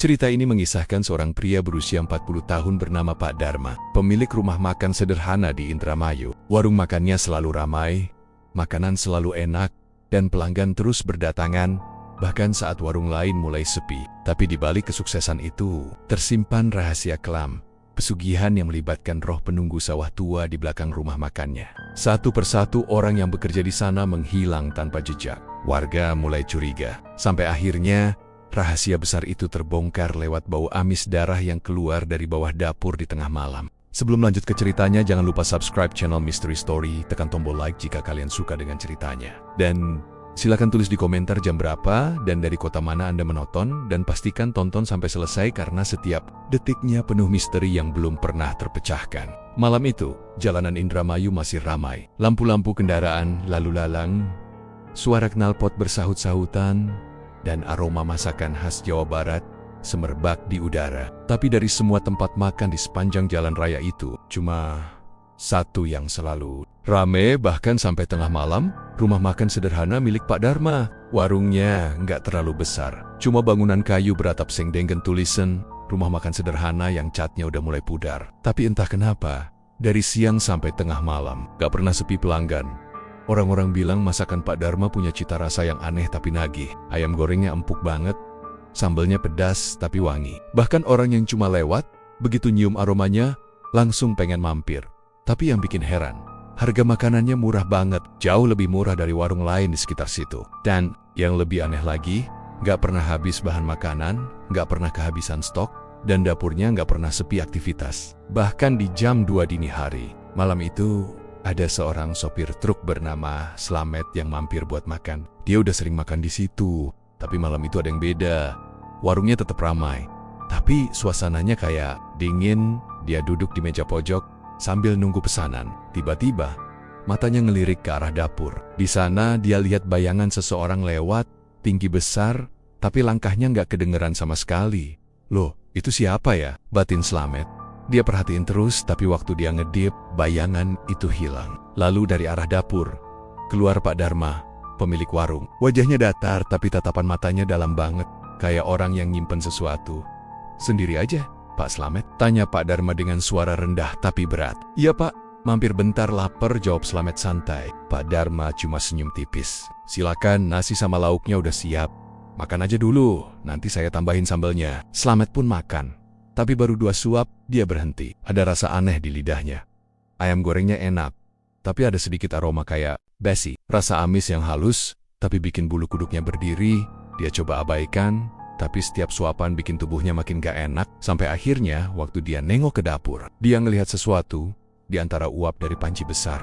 Cerita ini mengisahkan seorang pria berusia 40 tahun bernama Pak Dharma, pemilik rumah makan sederhana di Indramayu. Warung makannya selalu ramai, makanan selalu enak, dan pelanggan terus berdatangan, bahkan saat warung lain mulai sepi. Tapi di balik kesuksesan itu, tersimpan rahasia kelam, pesugihan yang melibatkan roh penunggu sawah tua di belakang rumah makannya. Satu persatu orang yang bekerja di sana menghilang tanpa jejak. Warga mulai curiga, sampai akhirnya rahasia besar itu terbongkar lewat bau amis darah yang keluar dari bawah dapur di tengah malam. Sebelum lanjut ke ceritanya, jangan lupa subscribe channel Mystery Story, tekan tombol like jika kalian suka dengan ceritanya. Dan silakan tulis di komentar jam berapa dan dari kota mana Anda menonton, dan pastikan tonton sampai selesai karena setiap detiknya penuh misteri yang belum pernah terpecahkan. Malam itu, jalanan Indramayu masih ramai. Lampu-lampu kendaraan lalu lalang, suara knalpot bersahut-sahutan, dan aroma masakan khas Jawa Barat semerbak di udara. Tapi dari semua tempat makan di sepanjang jalan raya itu, cuma satu yang selalu rame bahkan sampai tengah malam, rumah makan sederhana milik Pak Dharma. Warungnya nggak terlalu besar, cuma bangunan kayu beratap seng dengan tulisan rumah makan sederhana yang catnya udah mulai pudar. Tapi entah kenapa, dari siang sampai tengah malam, nggak pernah sepi pelanggan. Orang-orang bilang masakan Pak Dharma punya cita rasa yang aneh tapi nagih. Ayam gorengnya empuk banget, sambalnya pedas tapi wangi. Bahkan orang yang cuma lewat, begitu nyium aromanya, langsung pengen mampir. Tapi yang bikin heran, harga makanannya murah banget, jauh lebih murah dari warung lain di sekitar situ. Dan yang lebih aneh lagi, nggak pernah habis bahan makanan, nggak pernah kehabisan stok, dan dapurnya nggak pernah sepi aktivitas. Bahkan di jam 2 dini hari, malam itu, ada seorang sopir truk bernama Slamet yang mampir buat makan. Dia udah sering makan di situ, tapi malam itu ada yang beda. Warungnya tetap ramai, tapi suasananya kayak dingin. Dia duduk di meja pojok sambil nunggu pesanan. Tiba-tiba, matanya ngelirik ke arah dapur. Di sana dia lihat bayangan seseorang lewat, tinggi besar, tapi langkahnya nggak kedengeran sama sekali. Loh, itu siapa ya? Batin Slamet. Dia perhatiin terus, tapi waktu dia ngedip, bayangan itu hilang. Lalu dari arah dapur, keluar Pak Dharma, pemilik warung. Wajahnya datar, tapi tatapan matanya dalam banget, kayak orang yang nyimpen sesuatu. Sendiri aja, Pak Slamet? Tanya Pak Dharma dengan suara rendah tapi berat. Iya Pak, mampir bentar, lapar, jawab Slamet santai. Pak Dharma cuma senyum tipis. Silakan, nasi sama lauknya udah siap. Makan aja dulu, nanti saya tambahin sambalnya. Slamet pun makan. Tapi baru 2 suap, dia berhenti. Ada rasa aneh di lidahnya. Ayam gorengnya enak, tapi ada sedikit aroma kayak basi. Rasa amis yang halus, tapi bikin bulu kuduknya berdiri. Dia coba abaikan, tapi setiap suapan bikin tubuhnya makin gak enak. Sampai akhirnya, waktu dia nengok ke dapur, dia ngelihat sesuatu di antara uap dari panci besar.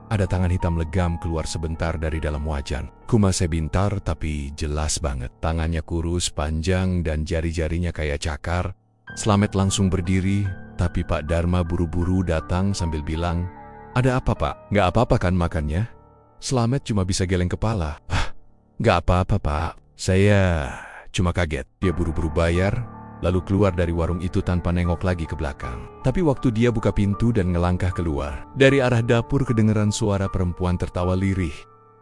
Ada tangan hitam legam keluar sebentar dari dalam wajan. Kumasnya bintar, tapi jelas banget. Tangannya kurus, panjang, dan jari-jarinya kayak cakar. Slamet langsung berdiri, tapi Pak Dharma buru-buru datang sambil bilang, "Ada apa Pak? Nggak apa-apa kan makannya?" Slamet cuma bisa geleng kepala. Nggak apa-apa Pak, saya cuma kaget." Dia buru-buru bayar, lalu keluar dari warung itu tanpa nengok lagi ke belakang. Tapi waktu dia buka pintu dan ngelangkah keluar, dari arah dapur kedengeran suara perempuan tertawa lirih.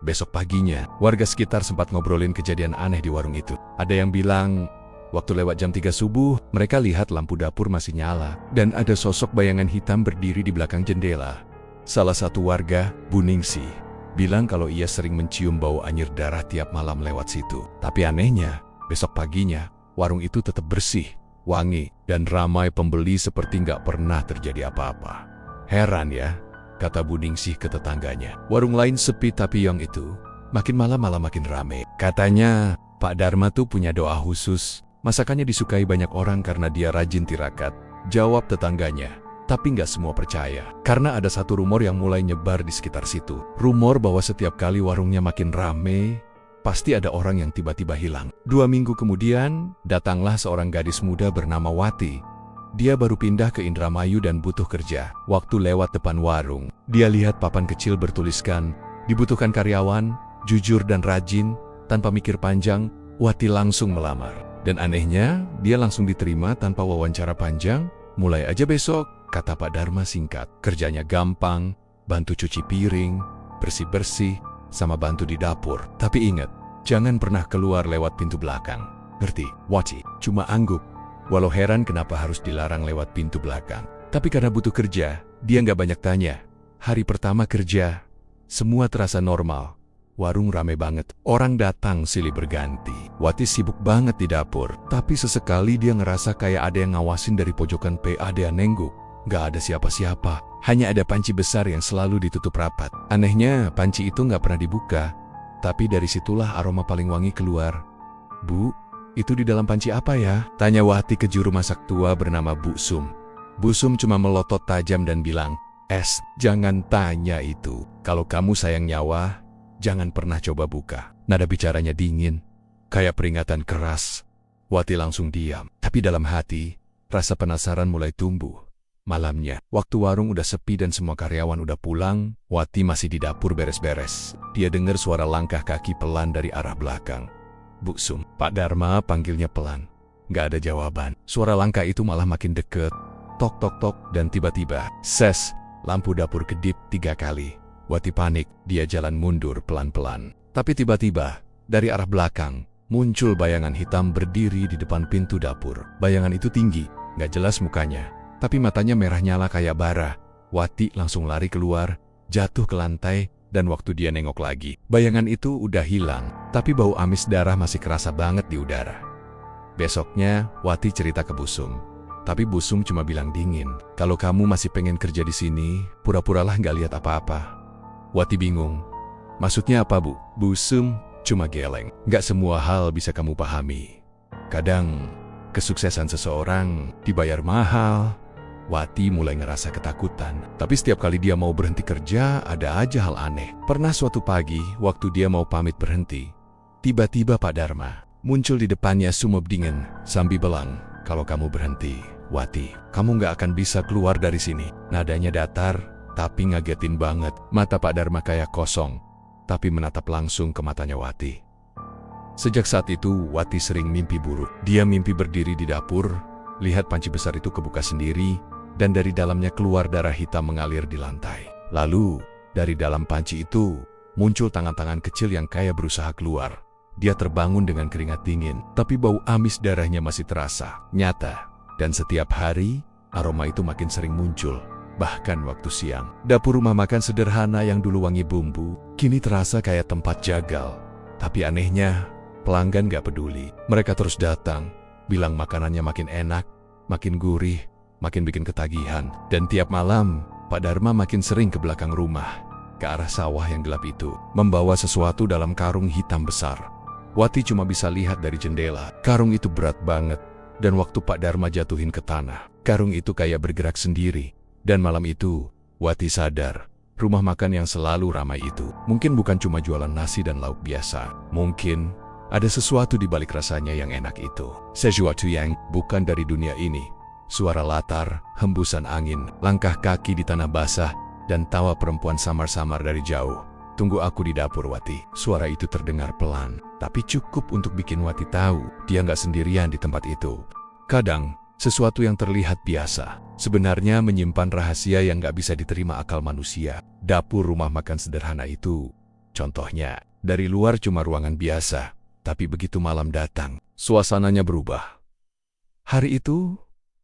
Besok paginya, warga sekitar sempat ngobrolin kejadian aneh di warung itu. Ada yang bilang, waktu lewat jam 3 subuh, mereka lihat lampu dapur masih nyala, dan ada sosok bayangan hitam berdiri di belakang jendela. Salah satu warga, Bu Ningsih, bilang kalau ia sering mencium bau anyir darah tiap malam lewat situ. Tapi anehnya, besok paginya, warung itu tetap bersih, wangi, dan ramai pembeli seperti nggak pernah terjadi apa-apa. Heran ya, kata Bu Ningsih ke tetangganya. Warung lain sepi, tapi yang itu, makin malam malah makin rame. Katanya, Pak Dharma tuh punya doa khusus. Masakannya disukai banyak orang karena dia rajin tirakat, jawab tetangganya. Tapi nggak semua percaya, karena ada satu rumor yang mulai nyebar di sekitar situ. Rumor bahwa setiap kali warungnya makin rame, pasti ada orang yang tiba-tiba hilang. 2 minggu kemudian, datanglah seorang gadis muda bernama Wati. Dia baru pindah ke Indramayu dan butuh kerja. Waktu lewat depan warung, dia lihat papan kecil bertuliskan, "Dibutuhkan karyawan, jujur dan rajin." Tanpa mikir panjang, Wati langsung melamar. Dan anehnya, dia langsung diterima tanpa wawancara panjang. "Mulai aja besok," kata Pak Dharma singkat. Kerjanya gampang, bantu cuci piring, bersih-bersih, sama bantu di dapur. Tapi ingat, jangan pernah keluar lewat pintu belakang. Ngerti? Wati cuma angguk. Walau heran kenapa harus dilarang lewat pintu belakang. Tapi karena butuh kerja, dia nggak banyak tanya. Hari pertama kerja, semua terasa normal. Warung rame banget, orang datang silih berganti. Wati sibuk banget di dapur, tapi sesekali dia ngerasa kayak ada yang ngawasin dari pojokan PA. Dia nengguk, nggak ada siapa-siapa. Hanya ada panci besar yang selalu ditutup rapat. Anehnya, panci itu nggak pernah dibuka. Tapi dari situlah aroma paling wangi keluar. "Bu, itu di dalam panci apa ya?" tanya Wati ke juru masak tua bernama Bu Sum. Bu Sum cuma melotot tajam dan bilang, "Jangan tanya itu. Kalau kamu sayang nyawa, jangan pernah coba buka." Nada bicaranya dingin, kayak peringatan keras. Wati langsung diam, tapi dalam hati, rasa penasaran mulai tumbuh. Malamnya, waktu warung udah sepi dan semua karyawan udah pulang, Wati masih di dapur beres-beres. Dia dengar suara langkah kaki pelan dari arah belakang. "Bu Sum." Pak Dharma panggilnya pelan. Gak ada jawaban. Suara langkah itu malah makin deket. Tok tok tok, dan tiba-tiba, ses, lampu dapur kedip 3 kali. Wati panik, dia jalan mundur pelan-pelan. Tapi tiba-tiba, dari arah belakang, muncul bayangan hitam berdiri di depan pintu dapur. Bayangan itu tinggi, gak jelas mukanya. Tapi matanya merah nyala kayak bara. Wati langsung lari keluar, jatuh ke lantai, dan waktu dia nengok lagi, bayangan itu udah hilang, tapi bau amis darah masih kerasa banget di udara. Besoknya, Wati cerita ke Bu Sum. Tapi Bu Sum cuma bilang dingin, "Kalau kamu masih pengen kerja di sini, pura-puralah nggak lihat apa-apa." Wati bingung. "Maksudnya apa, Bu?" Bu Sum cuma geleng. "Nggak semua hal bisa kamu pahami. Kadang, kesuksesan seseorang dibayar mahal." Wati mulai ngerasa ketakutan. Tapi setiap kali dia mau berhenti kerja, ada aja hal aneh. Pernah suatu pagi, waktu dia mau pamit berhenti, tiba-tiba Pak Dharma muncul di depannya sumeb dingin sambil bilang, "Kalau kamu berhenti, Wati, kamu nggak akan bisa keluar dari sini." Nadanya datar, tapi ngagetin banget. Mata Pak Dharma kayak kosong, tapi menatap langsung ke matanya Wati. Sejak saat itu, Wati sering mimpi buruk. Dia mimpi berdiri di dapur, lihat panci besar itu kebuka sendiri, dan dari dalamnya keluar darah hitam mengalir di lantai. Lalu, dari dalam panci itu, muncul tangan-tangan kecil yang kayak berusaha keluar. Dia terbangun dengan keringat dingin, tapi bau amis darahnya masih terasa, nyata. Dan setiap hari, aroma itu makin sering muncul. Bahkan waktu siang, dapur rumah makan sederhana yang dulu wangi bumbu, kini terasa kayak tempat jagal. Tapi anehnya, pelanggan gak peduli. Mereka terus datang, bilang makanannya makin enak, makin gurih, makin bikin ketagihan. Dan tiap malam, Pak Dharma makin sering ke belakang rumah, ke arah sawah yang gelap itu, membawa sesuatu dalam karung hitam besar. Wati cuma bisa lihat dari jendela. Karung itu berat banget, dan waktu Pak Dharma jatuhin ke tanah, karung itu kayak bergerak sendiri. Dan malam itu, Wati sadar, rumah makan yang selalu ramai itu mungkin bukan cuma jualan nasi dan lauk biasa. Mungkin ada sesuatu di balik rasanya yang enak itu. Sesuatu yang bukan dari dunia ini. Suara latar, hembusan angin, langkah kaki di tanah basah, dan tawa perempuan samar-samar dari jauh. "Tunggu aku di dapur, Wati." Suara itu terdengar pelan, tapi cukup untuk bikin Wati tahu dia nggak sendirian di tempat itu. Kadang, sesuatu yang terlihat biasa, sebenarnya menyimpan rahasia yang nggak bisa diterima akal manusia. Dapur rumah makan sederhana itu, contohnya, dari luar cuma ruangan biasa, tapi begitu malam datang, suasananya berubah. Hari itu,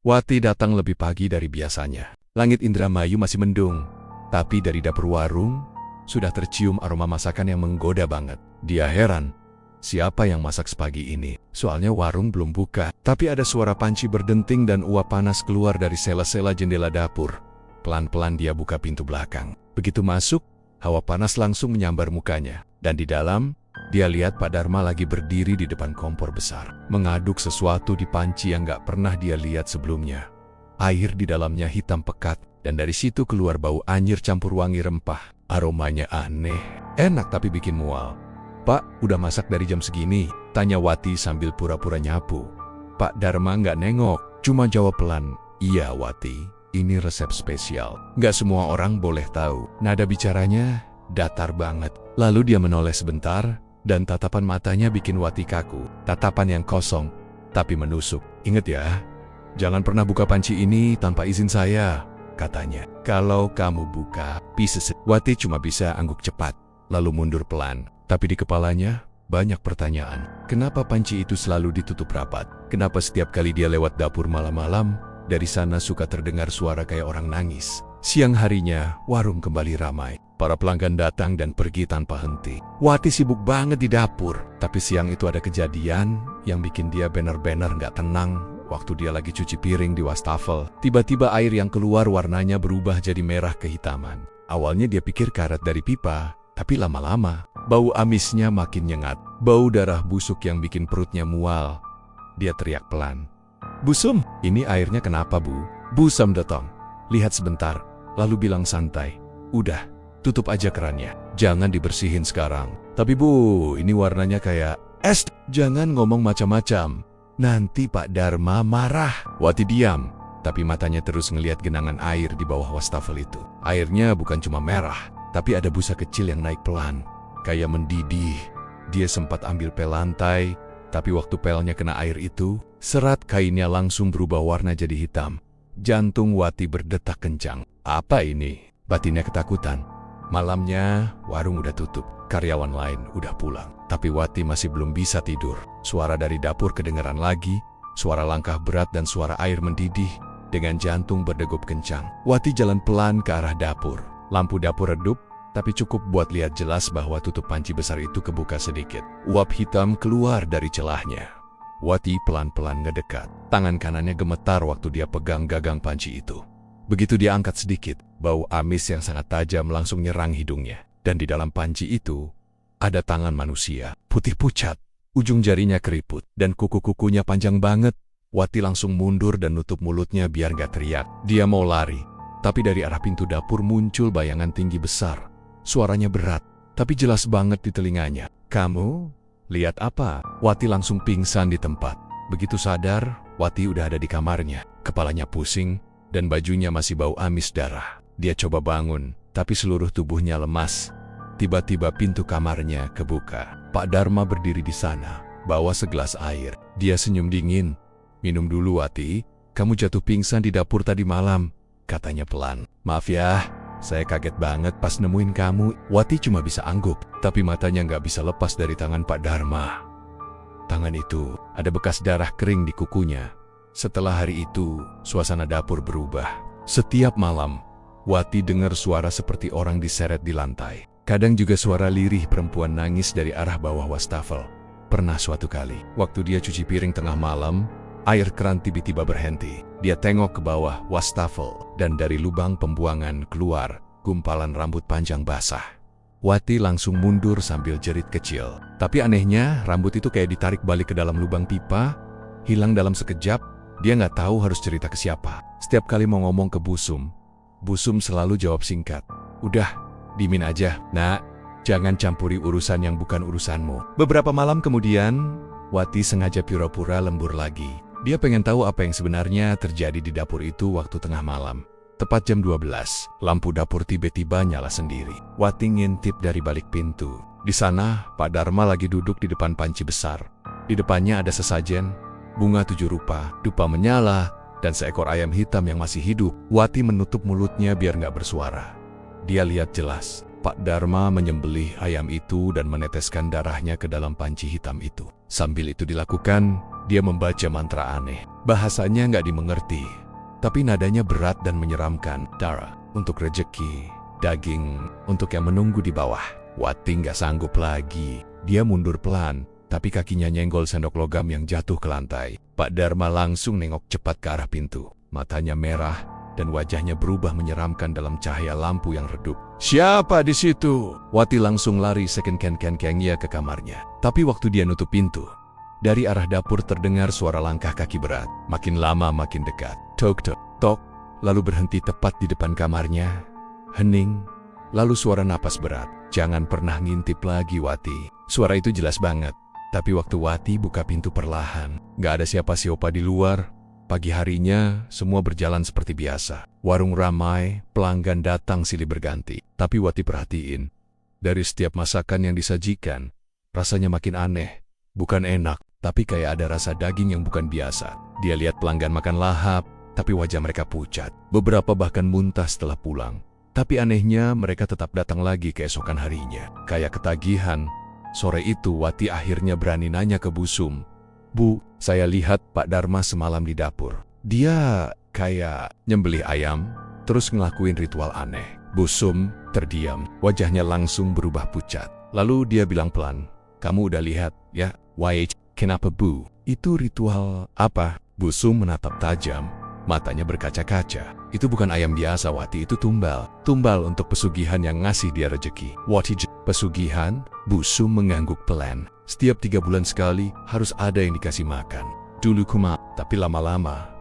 Wati datang lebih pagi dari biasanya. Langit Indramayu masih mendung, tapi dari dapur warung, sudah tercium aroma masakan yang menggoda banget. Dia heran, siapa yang masak sepagi ini? Soalnya warung belum buka. Tapi ada suara panci berdenting dan uap panas keluar dari sela-sela jendela dapur. Pelan-pelan dia buka pintu belakang. Begitu masuk, hawa panas langsung menyambar mukanya. Dan di dalam, dia lihat Pak Dharma lagi berdiri di depan kompor besar, mengaduk sesuatu di panci yang gak pernah dia lihat sebelumnya. Air di dalamnya hitam pekat, dan dari situ keluar bau anyir campur wangi rempah. Aromanya aneh, enak tapi bikin mual. "Pak, udah masak dari jam segini?" tanya Wati sambil pura-pura nyapu. Pak Dharma gak nengok, cuma jawab pelan, "Iya Wati, ini resep spesial. Gak semua orang boleh tahu." Nada bicaranya datar banget. Lalu dia menoleh sebentar, dan tatapan matanya bikin Wati kaku. Tatapan yang kosong, tapi menusuk. "Ingat ya, jangan pernah buka panci ini tanpa izin saya," katanya. "Kalau kamu buka, bisa." Wati cuma bisa angguk cepat, lalu mundur pelan. Tapi di kepalanya, banyak pertanyaan. Kenapa panci itu selalu ditutup rapat? Kenapa setiap kali dia lewat dapur malam-malam, dari sana suka terdengar suara kayak orang nangis? Siang harinya, warung kembali ramai. Para pelanggan datang dan pergi tanpa henti. Wati sibuk banget di dapur. Tapi siang itu ada kejadian yang bikin dia benar-benar nggak tenang. Waktu dia lagi cuci piring di wastafel, tiba-tiba air yang keluar warnanya berubah jadi merah kehitaman. Awalnya dia pikir karat dari pipa, tapi lama-lama, bau amisnya makin nyengat. Bau darah busuk yang bikin perutnya mual. Dia teriak pelan. "Busum, ini airnya kenapa, Bu?" Busum datang. Lihat sebentar, lalu bilang santai. "Udah, tutup aja kerannya. Jangan dibersihin sekarang." "Tapi Bu, ini warnanya kayak es." "Jangan ngomong macam-macam. Nanti Pak Dharma marah." Wati diam, tapi matanya terus ngelihat genangan air di bawah wastafel itu. Airnya bukan cuma merah, tapi ada busa kecil yang naik pelan, kayak mendidih. Dia sempat ambil pel lantai, tapi waktu pelnya kena air itu, serat kainnya langsung berubah warna jadi hitam. Jantung Wati berdetak kencang. Apa ini? Batinnya ketakutan. Malamnya, warung udah tutup. Karyawan lain udah pulang. Tapi Wati masih belum bisa tidur. Suara dari dapur kedengaran lagi, suara langkah berat dan suara air mendidih. Dengan jantung berdegup kencang, Wati jalan pelan ke arah dapur. Lampu dapur redup, tapi cukup buat lihat jelas bahwa tutup panci besar itu kebuka sedikit. Uap hitam keluar dari celahnya. Wati pelan-pelan ngedekat. Tangan kanannya gemetar waktu dia pegang gagang panci itu. Begitu dia angkat sedikit, bau amis yang sangat tajam langsung nyerang hidungnya. Dan di dalam panci itu, ada tangan manusia, putih pucat. Ujung jarinya keriput, dan kuku-kukunya panjang banget. Wati langsung mundur dan nutup mulutnya biar gak teriak. Dia mau lari, tapi dari arah pintu dapur muncul bayangan tinggi besar. Suaranya berat, tapi jelas banget di telinganya. "Kamu lihat apa?" Wati langsung pingsan di tempat. Begitu sadar, Wati udah ada di kamarnya. Kepalanya pusing, dan bajunya masih bau amis darah. Dia coba bangun, tapi seluruh tubuhnya lemas. Tiba-tiba pintu kamarnya kebuka. Pak Dharma berdiri di sana, bawa segelas air. Dia senyum dingin. "Minum dulu, Wati. Kamu jatuh pingsan di dapur tadi malam," katanya pelan. "Maaf ya, saya kaget banget pas nemuin kamu." Wati cuma bisa angguk, tapi matanya nggak bisa lepas dari tangan Pak Dharma. Tangan itu ada bekas darah kering di kukunya. Setelah hari itu, suasana dapur berubah. Setiap malam, Wati dengar suara seperti orang diseret di lantai. Kadang juga suara lirih perempuan nangis dari arah bawah wastafel. Pernah suatu kali, waktu dia cuci piring tengah malam, air keran tiba-tiba berhenti. Dia tengok ke bawah wastafel, dan dari lubang pembuangan keluar gumpalan rambut panjang basah. Wati langsung mundur sambil jerit kecil. Tapi anehnya, rambut itu kayak ditarik balik ke dalam lubang pipa, hilang dalam sekejap. Dia nggak tahu harus cerita ke siapa. Setiap kali mau ngomong ke Busum, Busum selalu jawab singkat, "Udah, dimin aja, Nak. Jangan campuri urusan yang bukan urusanmu." Beberapa malam kemudian, Wati sengaja pura-pura lembur lagi. Dia pengen tahu apa yang sebenarnya terjadi di dapur itu waktu tengah malam. Tepat jam 12, lampu dapur tiba-tiba nyala sendiri. Wati ngintip dari balik pintu. Di sana, Pak Dharma lagi duduk di depan panci besar. Di depannya ada sesajen, bunga 7 rupa, dupa menyala, dan seekor ayam hitam yang masih hidup. Wati menutup mulutnya biar nggak bersuara. Dia lihat jelas, Pak Dharma menyembelih ayam itu dan meneteskan darahnya ke dalam panci hitam itu. Sambil itu dilakukan, dia membaca mantra aneh. Bahasanya nggak dimengerti, tapi nadanya berat dan menyeramkan. Darah untuk rejeki, daging untuk yang menunggu di bawah. Wati nggak sanggup lagi. Dia mundur pelan, tapi kakinya nyenggol sendok logam yang jatuh ke lantai. Pak Dharma langsung nengok cepat ke arah pintu. Matanya merah, dan wajahnya berubah menyeramkan dalam cahaya lampu yang redup. "Siapa di situ?" Wati langsung lari sekengkeng-kengkengnya ke kamarnya. Tapi waktu dia nutup pintu, dari arah dapur terdengar suara langkah kaki berat. Makin lama makin dekat. Tok tok tok, lalu berhenti tepat di depan kamarnya. Hening, lalu suara napas berat. "Jangan pernah ngintip lagi, Wati." Suara itu jelas banget. Tapi waktu Wati buka pintu perlahan, gak ada siapa-siapa di luar. Pagi harinya, semua berjalan seperti biasa. Warung ramai, pelanggan datang silih berganti. Tapi Wati perhatiin, dari setiap masakan yang disajikan, rasanya makin aneh. Bukan enak, tapi kayak ada rasa daging yang bukan biasa. Dia lihat pelanggan makan lahap, tapi wajah mereka pucat. Beberapa bahkan muntah setelah pulang. Tapi anehnya, mereka tetap datang lagi keesokan harinya. Kayak ketagihan, Sore itu Wati akhirnya berani nanya ke Busum. Bu, saya lihat Pak Dharma semalam di dapur. Dia kayak nyembelih ayam, terus ngelakuin ritual aneh. Busum terdiam, wajahnya langsung berubah pucat. Lalu dia bilang pelan, kamu udah lihat, ya? Why, kenapa Bu? Itu ritual apa? Busum menatap tajam, matanya berkaca-kaca. Itu bukan ayam biasa, Wati, itu tumbal. Tumbal untuk pesugihan yang ngasih dia rejeki. Wati, pesugihan? Busum mengangguk pelan. Setiap 3 bulan sekali harus ada yang dikasih makan. Dulu tapi lama-lama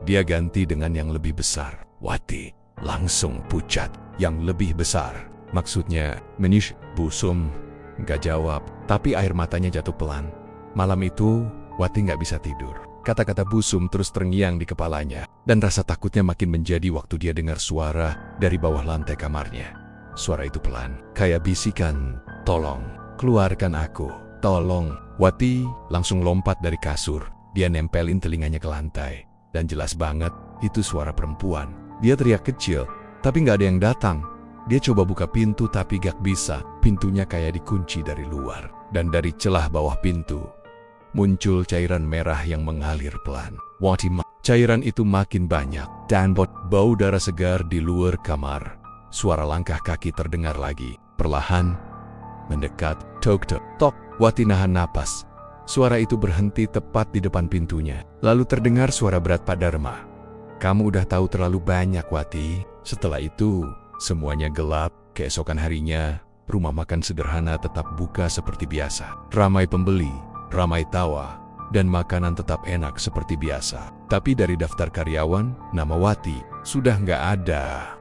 dia ganti dengan yang lebih besar. Wati langsung pucat. Yang lebih besar. Maksudnya, menish. Busum nggak jawab, tapi air matanya jatuh pelan. Malam itu, Wati nggak bisa tidur. Kata-kata Busum terus terngiang di kepalanya, dan rasa takutnya makin menjadi waktu dia dengar suara dari bawah lantai kamarnya. Suara itu pelan, kayak bisikan, tolong, keluarkan aku, tolong. Wati langsung lompat dari kasur, dia nempelin telinganya ke lantai, dan jelas banget, itu suara perempuan. Dia teriak kecil, tapi nggak ada yang datang. Dia coba buka pintu tapi gak bisa, pintunya kayak dikunci dari luar. Dan dari celah bawah pintu, muncul cairan merah yang mengalir pelan. Cairan itu makin banyak, dan bau darah segar di luar kamar. Suara langkah kaki terdengar lagi, perlahan, mendekat, tok-tok, tok. Wati nahan napas. Suara itu berhenti tepat di depan pintunya. Lalu terdengar suara berat Pak Dharma. Kamu udah tahu terlalu banyak, Wati. Setelah itu, semuanya gelap. Keesokan harinya, rumah makan sederhana tetap buka seperti biasa. Ramai pembeli, ramai tawa, dan makanan tetap enak seperti biasa. Tapi dari daftar karyawan, nama Wati sudah nggak ada.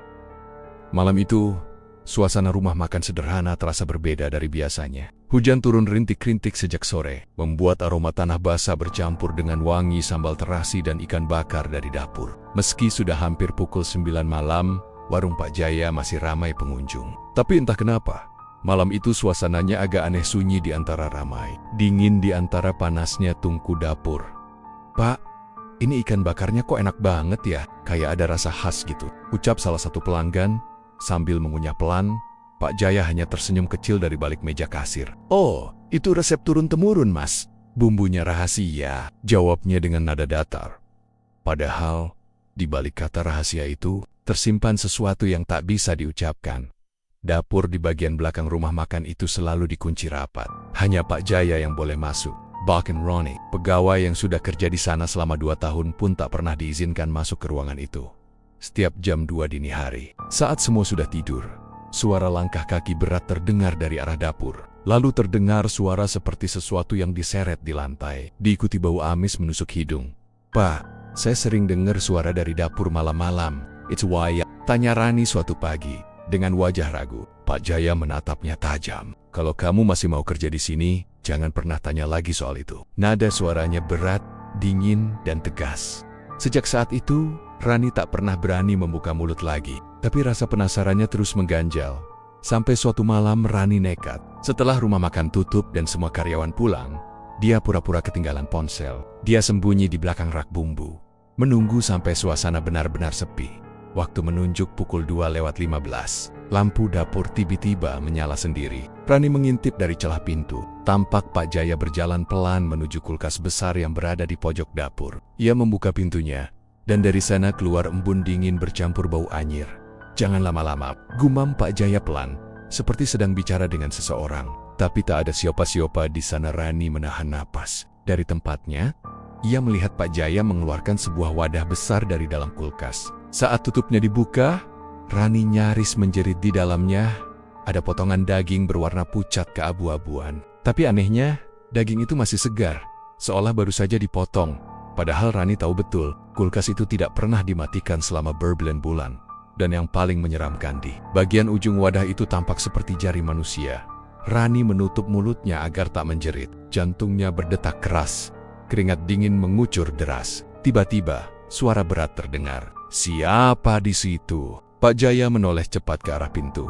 Malam itu, suasana rumah makan sederhana terasa berbeda dari biasanya. Hujan turun rintik-rintik sejak sore, membuat aroma tanah basah bercampur dengan wangi sambal terasi dan ikan bakar dari dapur. Meski sudah hampir pukul 9 malam, warung Pak Jaya masih ramai pengunjung. Tapi entah kenapa, malam itu suasananya agak aneh, sunyi di antara ramai, dingin di antara panasnya tungku dapur. Pak, ini ikan bakarnya kok enak banget ya, kayak ada rasa khas gitu, ucap salah satu pelanggan sambil mengunyah pelan. Pak Jaya hanya tersenyum kecil dari balik meja kasir. Oh, itu resep turun-temurun, Mas. Bumbunya rahasia, jawabnya dengan nada datar. Padahal, di balik kata rahasia itu, tersimpan sesuatu yang tak bisa diucapkan. Dapur di bagian belakang rumah makan itu selalu dikunci rapat. Hanya Pak Jaya yang boleh masuk. Bahkan Ronnie, pegawai yang sudah kerja di sana selama 2 tahun pun tak pernah diizinkan masuk ke ruangan itu. Setiap jam 2 dini hari, saat semua sudah tidur, suara langkah kaki berat terdengar dari arah dapur. Lalu terdengar suara seperti sesuatu yang diseret di lantai, diikuti bau amis menusuk hidung. Pak, saya sering dengar suara dari dapur malam-malam. It's why, tanya Rani suatu pagi, dengan wajah ragu. Pak Jaya menatapnya tajam. Kalau kamu masih mau kerja di sini, jangan pernah tanya lagi soal itu. Nada suaranya berat, dingin, dan tegas. Sejak saat itu, Rani tak pernah berani membuka mulut lagi. Tapi rasa penasarannya terus mengganjal. Sampai suatu malam Rani nekat. Setelah rumah makan tutup dan semua karyawan pulang, dia pura-pura ketinggalan ponsel. Dia sembunyi di belakang rak bumbu, menunggu sampai suasana benar-benar sepi. Waktu menunjuk pukul 2:15. Lampu dapur tiba-tiba menyala sendiri. Rani mengintip dari celah pintu. Tampak Pak Jaya berjalan pelan menuju kulkas besar yang berada di pojok dapur. Ia membuka pintunya, dan dari sana keluar embun dingin bercampur bau anyir. Jangan lama-lama, gumam Pak Jaya pelan, seperti sedang bicara dengan seseorang. Tapi tak ada siapa-siapa di sana. Rani menahan napas. Dari tempatnya, ia melihat Pak Jaya mengeluarkan sebuah wadah besar dari dalam kulkas. Saat tutupnya dibuka, Rani nyaris menjerit. Di dalamnya ada potongan daging berwarna pucat keabu-abuan. Tapi anehnya, daging itu masih segar, seolah baru saja dipotong. Padahal Rani tahu betul, kulkas itu tidak pernah dimatikan selama berbulan-bulan. Dan yang paling menyeramkan, di bagian ujung wadah itu tampak seperti jari manusia. Rani menutup mulutnya agar tak menjerit. Jantungnya berdetak keras, keringat dingin mengucur deras. Tiba-tiba, suara berat terdengar. Siapa di situ? Pak Jaya menoleh cepat ke arah pintu.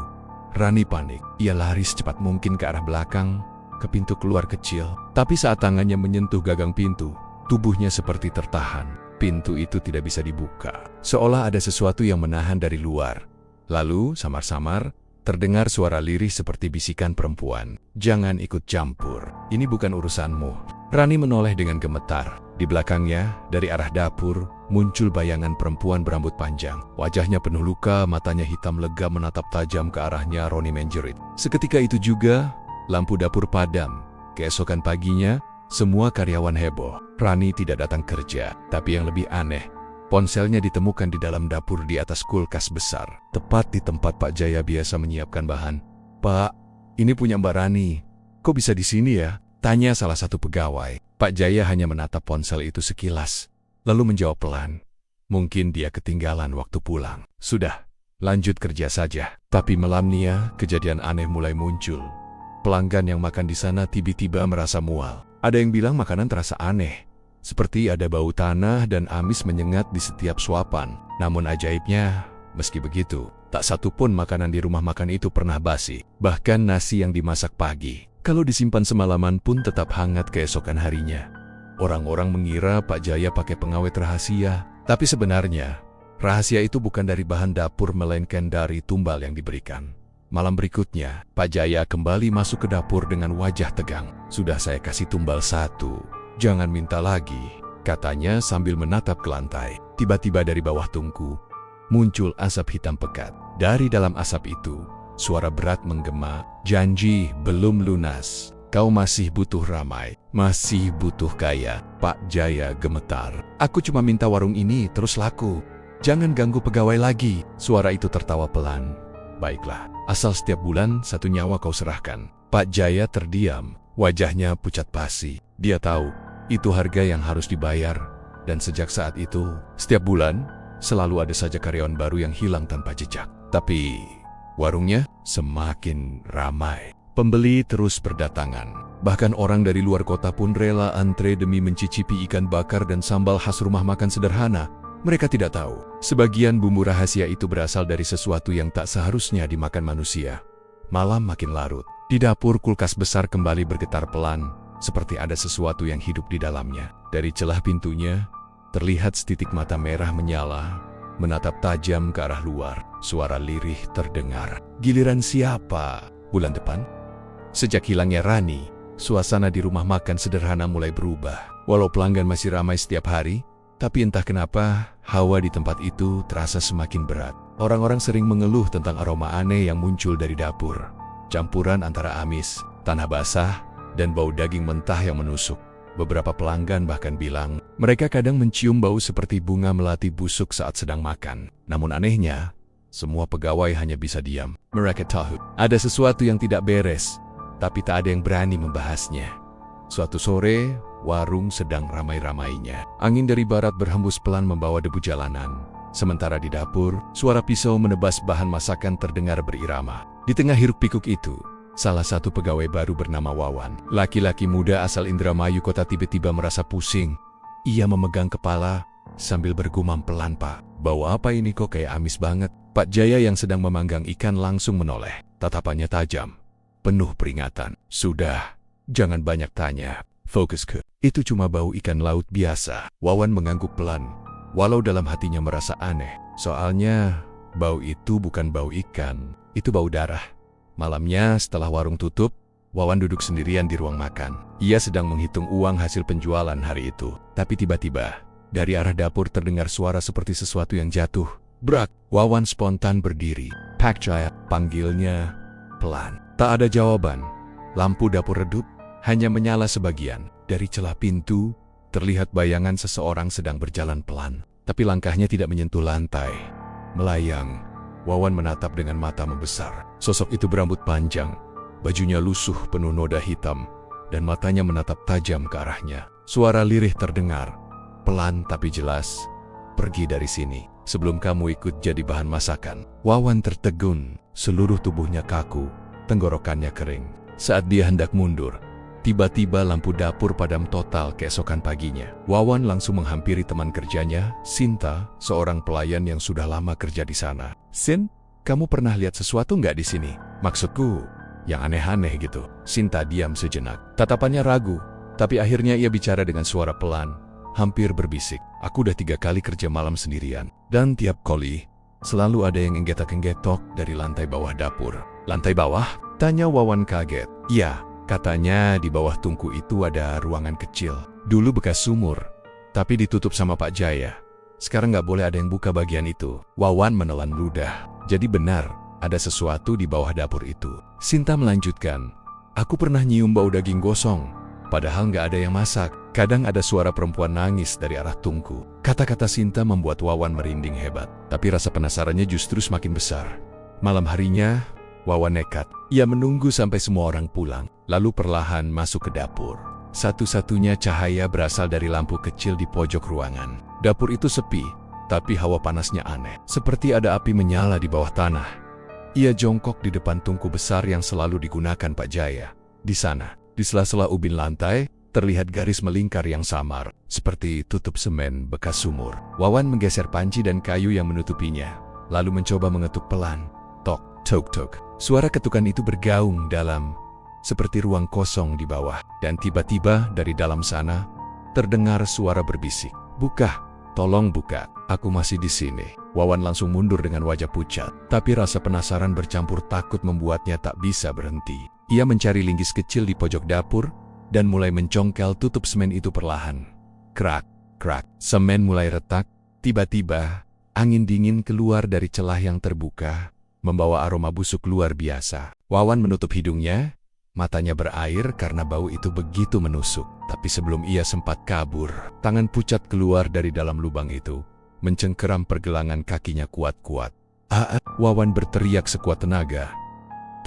Rani panik. Ia lari secepat mungkin ke arah belakang, ke pintu keluar kecil. Tapi saat tangannya menyentuh gagang pintu, tubuhnya seperti tertahan. Pintu itu tidak bisa dibuka, seolah ada sesuatu yang menahan dari luar. Lalu, samar-samar, Terdengar suara lirih seperti bisikan perempuan. Jangan ikut campur. Ini bukan urusanmu. Rani menoleh dengan gemetar. Di belakangnya, dari arah dapur, muncul bayangan perempuan berambut panjang. Wajahnya penuh luka, matanya hitam lega menatap tajam ke arahnya. Roni menjerit. Seketika itu juga, lampu dapur padam. Keesokan paginya, semua karyawan heboh. Rani tidak datang kerja, tapi yang lebih aneh, ponselnya ditemukan di dalam dapur di atas kulkas besar, tepat di tempat Pak Jaya biasa menyiapkan bahan. "Pak, ini punya Mbak Rani. Kok bisa di sini ya?" tanya salah satu pegawai. Pak Jaya hanya menatap ponsel itu sekilas, lalu menjawab pelan. Mungkin dia ketinggalan waktu pulang. Sudah, lanjut kerja saja. Tapi malamnya, kejadian aneh mulai muncul. Pelanggan yang makan di sana tiba-tiba merasa mual. Ada yang bilang makanan terasa aneh, seperti ada bau tanah dan amis menyengat di setiap suapan. Namun ajaibnya, meski begitu, tak satu pun makanan di rumah makan itu pernah basi. Bahkan nasi yang dimasak pagi, kalau disimpan semalaman pun tetap hangat keesokan harinya. Orang-orang mengira Pak Jaya pakai pengawet rahasia, tapi sebenarnya, rahasia itu bukan dari bahan dapur melainkan dari tumbal yang diberikan. Malam berikutnya, Pak Jaya kembali masuk ke dapur dengan wajah tegang. "Sudah saya kasih tumbal 1. Jangan minta lagi," katanya sambil menatap ke lantai. Tiba-tiba dari bawah tungku, muncul asap hitam pekat. Dari dalam asap itu, suara berat menggema, "Janji belum lunas. Kau masih butuh ramai, masih butuh kaya." Pak Jaya gemetar. "Aku cuma minta warung ini terus laku. Jangan ganggu pegawai lagi." Suara itu tertawa pelan. "Baiklah, asal setiap bulan 1 nyawa kau serahkan." Pak Jaya terdiam, wajahnya pucat pasi. Dia tahu, itu harga yang harus dibayar, dan sejak saat itu, setiap bulan, selalu ada saja karyawan baru yang hilang tanpa jejak. Tapi, warungnya semakin ramai. Pembeli terus berdatangan. Bahkan orang dari luar kota pun rela antre demi mencicipi ikan bakar dan sambal khas rumah makan sederhana. Mereka tidak tahu, sebagian bumbu rahasia itu berasal dari sesuatu yang tak seharusnya dimakan manusia. Malam makin larut. Di dapur, kulkas besar kembali bergetar pelan, seperti ada sesuatu yang hidup di dalamnya. Dari celah pintunya, terlihat setitik mata merah menyala, menatap tajam ke arah luar. Suara lirih terdengar. "Giliran siapa bulan depan?" Sejak hilangnya Rani, suasana di rumah makan sederhana mulai berubah. Walau pelanggan masih ramai setiap hari, tapi entah kenapa, hawa di tempat itu terasa semakin berat. Orang-orang sering mengeluh tentang aroma aneh yang muncul dari dapur. Campuran antara amis, tanah basah, dan bau daging mentah yang menusuk. Beberapa pelanggan bahkan bilang, mereka kadang mencium bau seperti bunga melati busuk saat sedang makan. Namun anehnya, semua pegawai hanya bisa diam. Mereka tahu ada sesuatu yang tidak beres, tapi tak ada yang berani membahasnya. Suatu sore, warung sedang ramai-ramainya. Angin dari barat berhembus pelan membawa debu jalanan. Sementara di dapur, suara pisau menebas bahan masakan terdengar berirama. Di tengah hiruk-pikuk itu, salah satu pegawai baru bernama Wawan, laki-laki muda asal Indramayu Kota, tiba-tiba merasa pusing. Ia memegang kepala sambil bergumam pelan, "Pak, bau apa ini kok kayak amis banget?" Pak Jaya yang sedang memanggang ikan langsung menoleh. Tatapannya tajam, penuh peringatan. "Sudah, jangan banyak tanya. Fokus ke. Itu cuma bau ikan laut biasa." Wawan mengangguk pelan, walau dalam hatinya merasa aneh. Soalnya, bau itu bukan bau ikan, itu bau darah. Malamnya setelah warung tutup, Wawan duduk sendirian di ruang makan. Ia sedang menghitung uang hasil penjualan hari itu. Tapi tiba-tiba, dari arah dapur terdengar suara seperti sesuatu yang jatuh. "Brak!" Wawan spontan berdiri. "Pak Jaya," panggilnya pelan. Tak ada jawaban. Lampu dapur redup, hanya menyala sebagian. Dari celah pintu, terlihat bayangan seseorang sedang berjalan pelan. Tapi langkahnya tidak menyentuh lantai. Melayang. Wawan menatap dengan mata membesar. Sosok itu berambut panjang, bajunya lusuh penuh noda hitam, dan matanya menatap tajam ke arahnya. Suara lirih terdengar, pelan tapi jelas, "Pergi dari sini, sebelum kamu ikut jadi bahan masakan." Wawan tertegun, seluruh tubuhnya kaku, tenggorokannya kering. Saat dia hendak mundur, tiba-tiba lampu dapur padam total keesokan paginya. Wawan langsung menghampiri teman kerjanya, Sinta, seorang pelayan yang sudah lama kerja di sana. "Sin, kamu pernah lihat sesuatu nggak di sini? Maksudku, yang aneh-aneh gitu." Sinta diam sejenak. Tatapannya ragu, tapi akhirnya ia bicara dengan suara pelan, hampir berbisik. "Aku udah 3 kali kerja malam sendirian, dan tiap kali selalu ada yang enggetak-enggetok dari lantai bawah dapur. Lantai bawah? Tanya Wawan kaget. Iya, katanya di bawah tungku itu ada ruangan kecil. Dulu bekas sumur, tapi ditutup sama Pak Jaya. Sekarang nggak boleh ada yang buka bagian itu. Wawan menelan ludah. Jadi benar, ada sesuatu di bawah dapur itu. Sinta melanjutkan, aku pernah nyium bau daging gosong, padahal nggak ada yang masak. Kadang ada suara perempuan nangis dari arah tungku. Kata-kata Sinta membuat Wawan merinding hebat, tapi rasa penasarannya justru semakin besar. Malam harinya, Wawan nekat. Ia menunggu sampai semua orang pulang, lalu perlahan masuk ke dapur. Satu-satunya cahaya berasal dari lampu kecil di pojok ruangan. Dapur itu sepi, tapi hawa panasnya aneh. Seperti ada api menyala di bawah tanah. Ia jongkok di depan tungku besar yang selalu digunakan Pak Jaya. Di sana, di sela-sela ubin lantai, terlihat garis melingkar yang samar, seperti tutup semen bekas sumur. Wawan menggeser panci dan kayu yang menutupinya, lalu mencoba mengetuk pelan. Tok, tok, tok. Suara ketukan itu bergaung dalam, seperti ruang kosong di bawah. Dan tiba-tiba dari dalam sana, terdengar suara berbisik. Buka, tolong buka, aku masih di sini. Wawan langsung mundur dengan wajah pucat, tapi rasa penasaran bercampur takut membuatnya tak bisa berhenti. Ia mencari linggis kecil di pojok dapur, dan mulai mencongkel tutup semen itu perlahan. Krak, krak, semen mulai retak. Tiba-tiba, angin dingin keluar dari celah yang terbuka, membawa aroma busuk luar biasa. Wawan menutup hidungnya, matanya berair karena bau itu begitu menusuk. Tapi sebelum ia sempat kabur, tangan pucat keluar dari dalam lubang itu, mencengkeram pergelangan kakinya kuat-kuat. Wawan berteriak sekuat tenaga.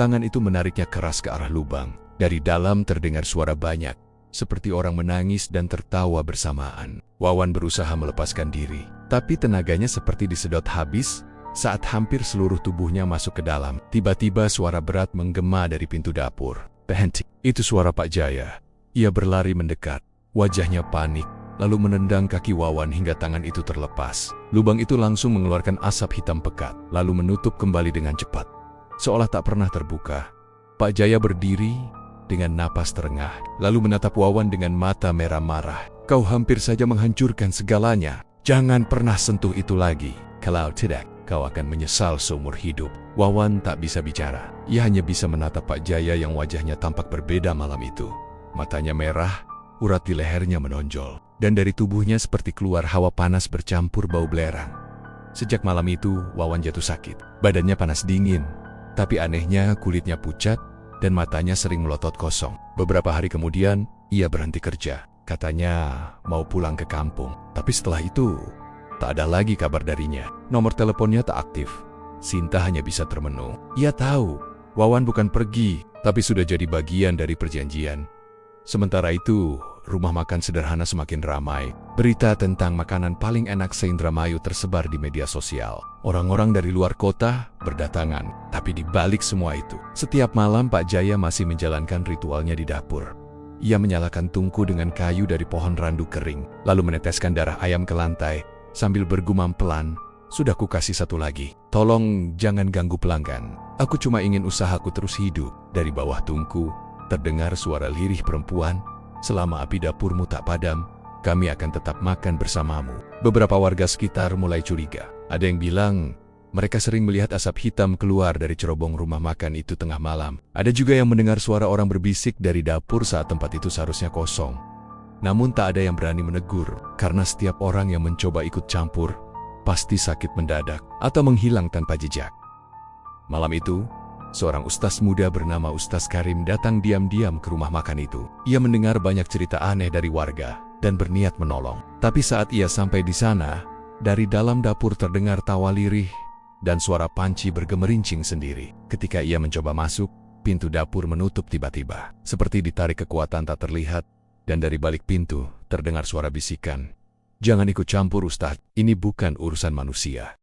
Tangan itu menariknya keras ke arah lubang. Dari dalam terdengar suara banyak, seperti orang menangis dan tertawa bersamaan. Wawan berusaha melepaskan diri, tapi tenaganya seperti disedot habis. Saat hampir seluruh tubuhnya masuk ke dalam, tiba-tiba suara berat menggema dari pintu dapur. Berhenti. Itu suara Pak Jaya. Ia berlari mendekat, wajahnya panik, lalu menendang kaki Wawan hingga tangan itu terlepas. Lubang itu langsung mengeluarkan asap hitam pekat, lalu menutup kembali dengan cepat. Seolah tak pernah terbuka. Pak Jaya berdiri dengan napas terengah, lalu menatap Wawan dengan mata merah marah. Kau hampir saja menghancurkan segalanya. Jangan pernah sentuh itu lagi. Kalau tidak, kau akan menyesal seumur hidup. Wawan tak bisa bicara. Ia hanya bisa menatap Pak Jaya yang wajahnya tampak berbeda malam itu. Matanya merah, urat di lehernya menonjol, dan dari tubuhnya seperti keluar hawa panas bercampur bau belerang. Sejak malam itu, Wawan jatuh sakit. Badannya panas dingin, tapi anehnya kulitnya pucat dan matanya sering melotot kosong. Beberapa hari kemudian, ia berhenti kerja. Katanya mau pulang ke kampung. Tapi setelah itu, tak ada lagi kabar darinya. Nomor teleponnya tak aktif. Sinta hanya bisa termenung. Ia tahu, Wawan bukan pergi, tapi sudah jadi bagian dari perjanjian. Sementara itu, rumah makan sederhana semakin ramai. Berita tentang makanan paling enak se-Indramayu tersebar di media sosial. Orang-orang dari luar kota berdatangan. Tapi di balik semua itu, setiap malam Pak Jaya masih menjalankan ritualnya di dapur. Ia menyalakan tungku dengan kayu dari pohon randu kering, lalu meneteskan darah ayam ke lantai, sambil bergumam pelan, sudah kukasih satu lagi. Tolong jangan ganggu pelanggan. Aku cuma ingin usahaku terus hidup. Dari bawah tungku, terdengar suara lirih perempuan. Selama api dapurmu tak padam, kami akan tetap makan bersamamu. Beberapa warga sekitar mulai curiga. Ada yang bilang, mereka sering melihat asap hitam keluar dari cerobong rumah makan itu tengah malam. Ada juga yang mendengar suara orang berbisik dari dapur saat tempat itu seharusnya kosong. Namun tak ada yang berani menegur, karena setiap orang yang mencoba ikut campur, pasti sakit mendadak atau menghilang tanpa jejak. Malam itu, seorang ustaz muda bernama Ustaz Karim datang diam-diam ke rumah makan itu. Ia mendengar banyak cerita aneh dari warga dan berniat menolong. Tapi saat ia sampai di sana, dari dalam dapur terdengar tawa lirih dan suara panci bergemerincing sendiri. Ketika ia mencoba masuk, pintu dapur menutup tiba-tiba, seperti ditarik kekuatan tak terlihat. Dan dari balik pintu, terdengar suara bisikan. Jangan ikut campur Ustaz, ini bukan urusan manusia.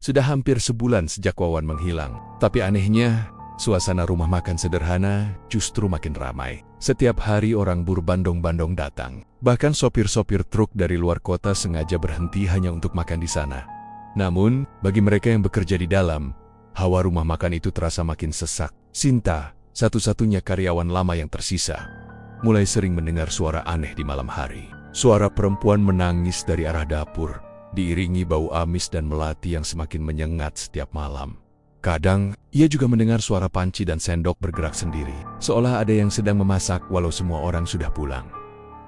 Sudah hampir sebulan sejak Wawan menghilang. Tapi anehnya, suasana rumah makan sederhana justru makin ramai. Setiap hari orang berbondong-bondong datang. Bahkan sopir-sopir truk dari luar kota sengaja berhenti hanya untuk makan di sana. Namun, bagi mereka yang bekerja di dalam, hawa rumah makan itu terasa makin sesak. Sinta, satu-satunya karyawan lama yang tersisa, mulai sering mendengar suara aneh di malam hari. Suara perempuan menangis dari arah dapur, diiringi bau amis dan melati yang semakin menyengat setiap malam. Kadang, ia juga mendengar suara panci dan sendok bergerak sendiri, seolah ada yang sedang memasak walau semua orang sudah pulang.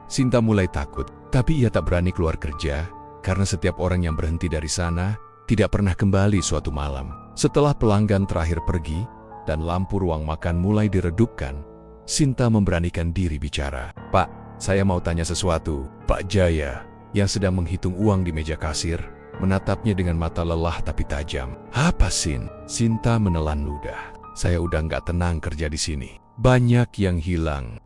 Sinta mulai takut, tapi ia tak berani keluar kerja, karena setiap orang yang berhenti dari sana tidak pernah kembali suatu malam. Setelah pelanggan terakhir pergi, dan lampu ruang makan mulai diredupkan, Sinta memberanikan diri bicara. "Pak, saya mau tanya sesuatu." Pak Jaya, yang sedang menghitung uang di meja kasir, menatapnya dengan mata lelah tapi tajam. "Apa, Sin?" Sinta menelan ludah. "Saya udah nggak tenang kerja di sini. Banyak yang hilang."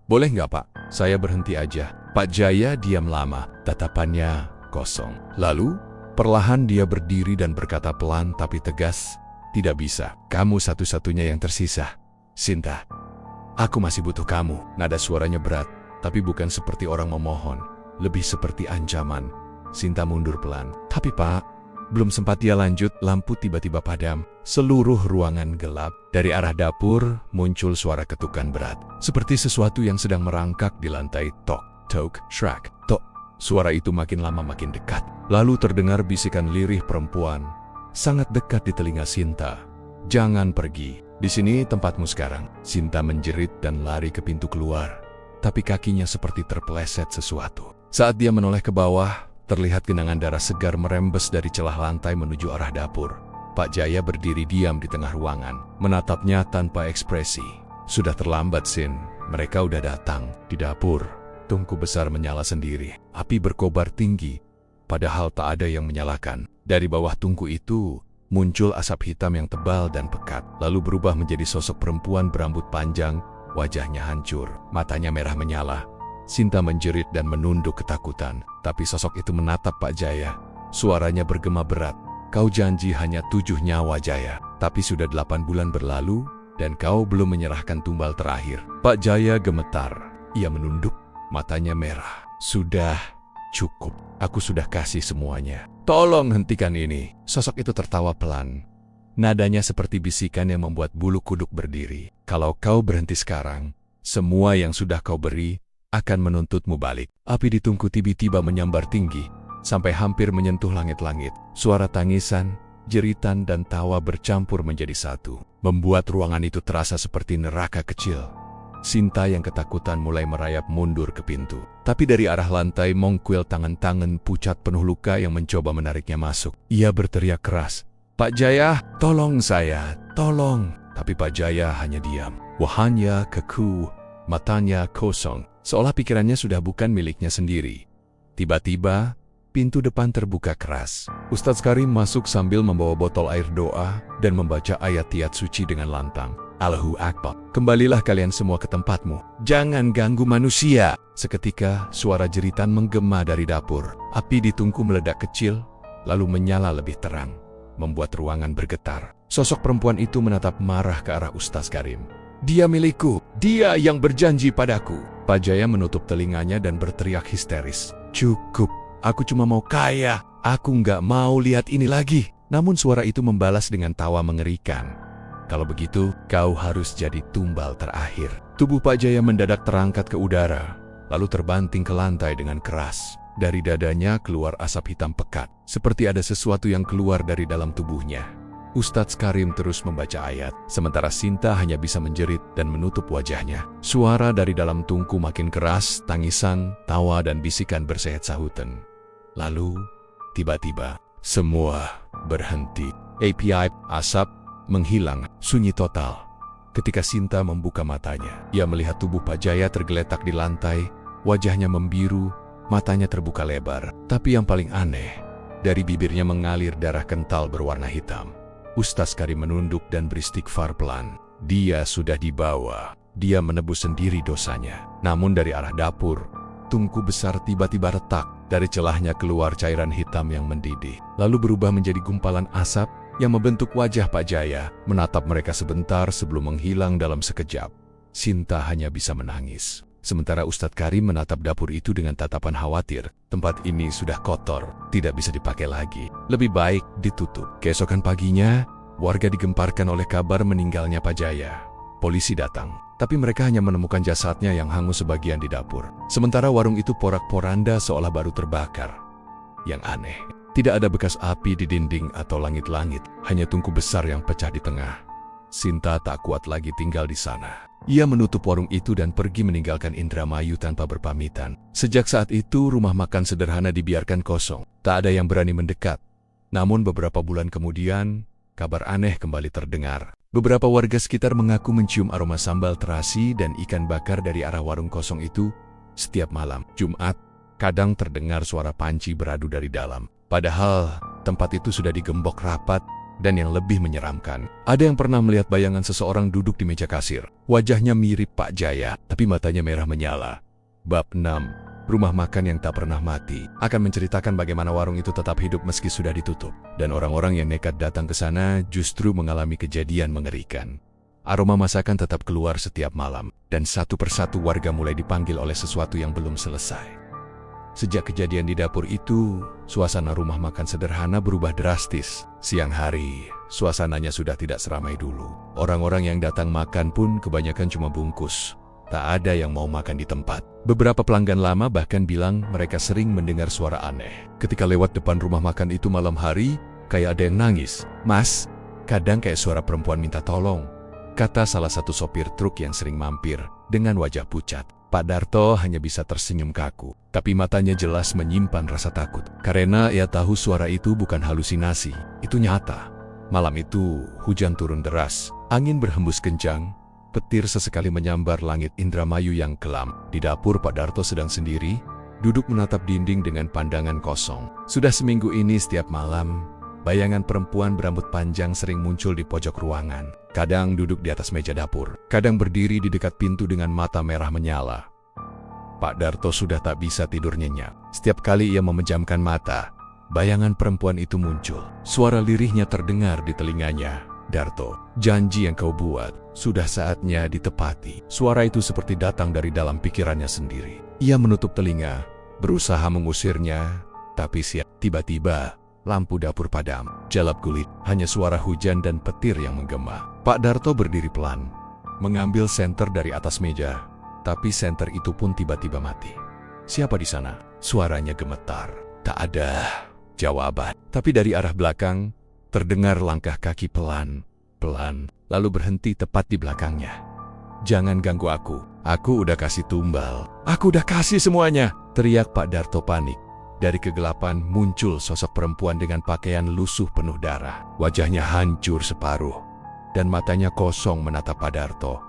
"Boleh nggak, Pak? Saya berhenti aja." Pak Jaya diam lama, tatapannya kosong. Lalu, perlahan dia berdiri dan berkata pelan tapi tegas, "Tidak bisa. Kamu satu-satunya yang tersisa. Sinta, aku masih butuh kamu." Nada suaranya berat, tapi bukan seperti orang memohon, lebih seperti ancaman. Sinta mundur pelan. "Tapi Pak..." Belum sempat dia lanjut, lampu tiba-tiba padam. Seluruh ruangan gelap. Dari arah dapur muncul suara ketukan berat, seperti sesuatu yang sedang merangkak di lantai. Tok, tok, shrak, tok. Suara itu makin lama makin dekat. Lalu terdengar bisikan lirih perempuan, sangat dekat di telinga Sinta. "Jangan pergi. Di sini tempatmu sekarang." Sinta menjerit dan lari ke pintu keluar, tapi kakinya seperti terpeleset sesuatu. Saat dia menoleh ke bawah, terlihat genangan darah segar merembes dari celah lantai menuju arah dapur. Pak Jaya berdiri diam di tengah ruangan, menatapnya tanpa ekspresi. "Sudah terlambat, Sin. Mereka udah datang." Di dapur, tungku besar menyala sendiri. Api berkobar tinggi, padahal tak ada yang menyalakan. Dari bawah tungku itu, muncul asap hitam yang tebal dan pekat, lalu berubah menjadi sosok perempuan berambut panjang, wajahnya hancur, matanya merah menyala. Sinta menjerit dan menunduk ketakutan, tapi sosok itu menatap Pak Jaya. Suaranya bergema berat. "Kau janji hanya 7 nyawa, Jaya. Tapi sudah 8 bulan berlalu, dan kau belum menyerahkan tumbal terakhir." Pak Jaya gemetar. Ia menunduk, matanya merah. "Sudah, cukup. Aku sudah kasih semuanya. Tolong hentikan ini." Sosok itu tertawa pelan. Nadanya seperti bisikan yang membuat bulu kuduk berdiri. "Kalau kau berhenti sekarang, semua yang sudah kau beri akan menuntutmu balik." Api di tungku tiba-tiba menyambar tinggi, sampai hampir menyentuh langit-langit. Suara tangisan, jeritan, dan tawa bercampur menjadi satu, membuat ruangan itu terasa seperti neraka kecil. Sinta yang ketakutan mulai merayap mundur ke pintu. Tapi dari arah lantai mengkuil tangan-tangan pucat penuh luka yang mencoba menariknya masuk. Ia berteriak keras, "Pak Jaya, tolong saya, tolong." Tapi Pak Jaya hanya diam. Wajahnya kaku, matanya kosong, seolah pikirannya sudah bukan miliknya sendiri. Tiba-tiba, pintu depan terbuka keras. Ustadz Karim masuk sambil membawa botol air doa dan membaca ayat-ayat suci dengan lantang. "Allahu Akbar. Kembalilah kalian semua ke tempatmu. Jangan ganggu manusia." Seketika, suara jeritan menggema dari dapur. Api di tungku meledak kecil, lalu menyala lebih terang, membuat ruangan bergetar. Sosok perempuan itu menatap marah ke arah Ustadz Karim. "Dia milikku. Dia yang berjanji padaku." Pak Jaya menutup telinganya dan berteriak histeris. "Cukup. Aku cuma mau kaya. Aku nggak mau lihat ini lagi." Namun suara itu membalas dengan tawa mengerikan. "Kalau begitu, kau harus jadi tumbal terakhir." Tubuh Pak Jaya mendadak terangkat ke udara, lalu terbanting ke lantai dengan keras. Dari dadanya keluar asap hitam pekat, seperti ada sesuatu yang keluar dari dalam tubuhnya. Ustadz Karim terus membaca ayat, sementara Sinta hanya bisa menjerit dan menutup wajahnya. Suara dari dalam tungku makin keras, tangisan, tawa, dan bisikan bersahut-sahutan. Lalu, tiba-tiba, semua berhenti. API, asap, menghilang, sunyi total. Ketika Sinta membuka matanya, ia melihat tubuh Pak Jaya tergeletak di lantai, wajahnya membiru, matanya terbuka lebar. Tapi yang paling aneh, dari bibirnya mengalir darah kental berwarna hitam. Ustadz Karim menunduk dan beristighfar pelan. Dia sudah dibawa. Dia menebus sendiri dosanya. Namun dari arah dapur, tungku besar tiba-tiba retak. Dari celahnya keluar cairan hitam yang mendidih, lalu berubah menjadi gumpalan asap yang membentuk wajah Pak Jaya, menatap mereka sebentar sebelum menghilang dalam sekejap. Sinta hanya bisa menangis. Sementara Ustadz Karim menatap dapur itu dengan tatapan khawatir. Tempat ini sudah kotor, tidak bisa dipakai lagi. Lebih baik ditutup. Keesokan paginya, warga digemparkan oleh kabar meninggalnya Pak Jaya. Polisi datang, tapi mereka hanya menemukan jasadnya yang hangus sebagian di dapur. Sementara warung itu porak-poranda seolah baru terbakar. Yang aneh, Tidak ada bekas api di dinding atau langit-langit, hanya tungku besar yang pecah di tengah. Sinta tak kuat lagi tinggal di sana. Ia menutup warung itu dan pergi meninggalkan Indramayu tanpa berpamitan. Sejak saat itu, rumah makan sederhana dibiarkan kosong. Tak ada yang berani mendekat. Namun beberapa bulan kemudian, kabar aneh kembali terdengar. Beberapa warga sekitar mengaku mencium aroma sambal terasi dan ikan bakar dari arah warung kosong itu. Setiap malam Jumat, kadang terdengar suara panci beradu dari dalam. Padahal, tempat itu sudah digembok rapat. Dan yang lebih menyeramkan, ada yang pernah melihat bayangan seseorang duduk di meja kasir. Wajahnya mirip Pak Jaya, tapi matanya merah menyala. Bab 6. Rumah makan yang tak pernah mati akan menceritakan bagaimana warung itu tetap hidup meski sudah ditutup. Dan orang-orang yang nekat datang ke sana justru mengalami kejadian mengerikan. Aroma masakan tetap keluar setiap malam, dan satu persatu warga mulai dipanggil oleh sesuatu yang belum selesai. Sejak kejadian di dapur itu, suasana rumah makan sederhana berubah drastis. Siang hari, suasananya sudah tidak seramai dulu. Orang-orang yang datang makan pun kebanyakan cuma bungkus. Tak ada yang mau makan di tempat. Beberapa pelanggan lama bahkan bilang mereka sering mendengar suara aneh. Ketika lewat depan rumah makan itu malam hari, kayak ada yang nangis. "Mas, kadang kayak suara perempuan minta tolong," kata salah satu sopir truk yang sering mampir dengan wajah pucat. Pak Darto hanya bisa tersenyum kaku, tapi matanya jelas menyimpan rasa takut. Karena ia tahu suara itu bukan halusinasi, itu nyata. Malam itu, hujan turun deras, angin berhembus kencang, petir sesekali menyambar langit Indramayu yang kelam. Di dapur Pak Darto sedang sendiri, duduk menatap dinding dengan pandangan kosong. Sudah seminggu ini setiap malam, bayangan perempuan berambut panjang sering muncul di pojok ruangan. Kadang duduk di atas meja dapur, kadang berdiri di dekat pintu dengan mata merah menyala. Pak Darto sudah tak bisa tidur nyenyak. Setiap kali ia memejamkan mata, bayangan perempuan itu muncul. Suara lirihnya terdengar di telinganya. "Darto, janji yang kau buat, sudah saatnya ditepati." Suara itu seperti datang dari dalam pikirannya sendiri. Ia menutup telinga, berusaha mengusirnya, tapi tiba-tiba lampu dapur padam, jalap kulit, hanya suara hujan dan petir yang menggema. Pak Darto berdiri pelan, mengambil senter dari atas meja, tapi senter itu pun tiba-tiba mati. "Siapa di sana?" Suaranya gemetar. Tak ada jawaban. Tapi dari arah belakang, terdengar langkah kaki pelan, lalu berhenti tepat di belakangnya. "Jangan ganggu aku udah kasih tumbal. Aku udah kasih semuanya," teriak Pak Darto panik. Dari kegelapan muncul sosok perempuan dengan pakaian lusuh penuh darah. Wajahnya hancur separuh, dan matanya kosong menatap Pak Darto.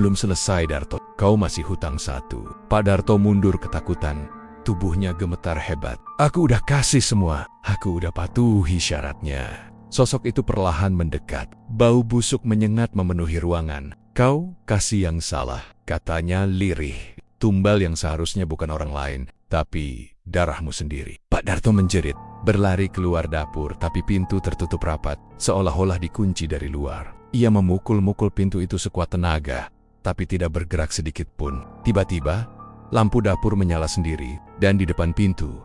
"Belum selesai, Darto. Kau masih hutang 1. Pak Darto mundur ketakutan. Tubuhnya gemetar hebat. "Aku udah kasih semua. Aku udah patuhi syaratnya." Sosok itu perlahan mendekat. Bau busuk menyengat memenuhi ruangan. "Kau kasih yang salah," katanya lirih. "Tumbal yang seharusnya bukan orang lain, tapi darahmu sendiri." Pak Darto menjerit, berlari keluar dapur, tapi pintu tertutup rapat, seolah-olah dikunci dari luar. Ia memukul-mukul pintu itu sekuat tenaga, tapi tidak bergerak sedikit pun. Tiba-tiba, lampu dapur menyala sendiri, dan di depan pintu,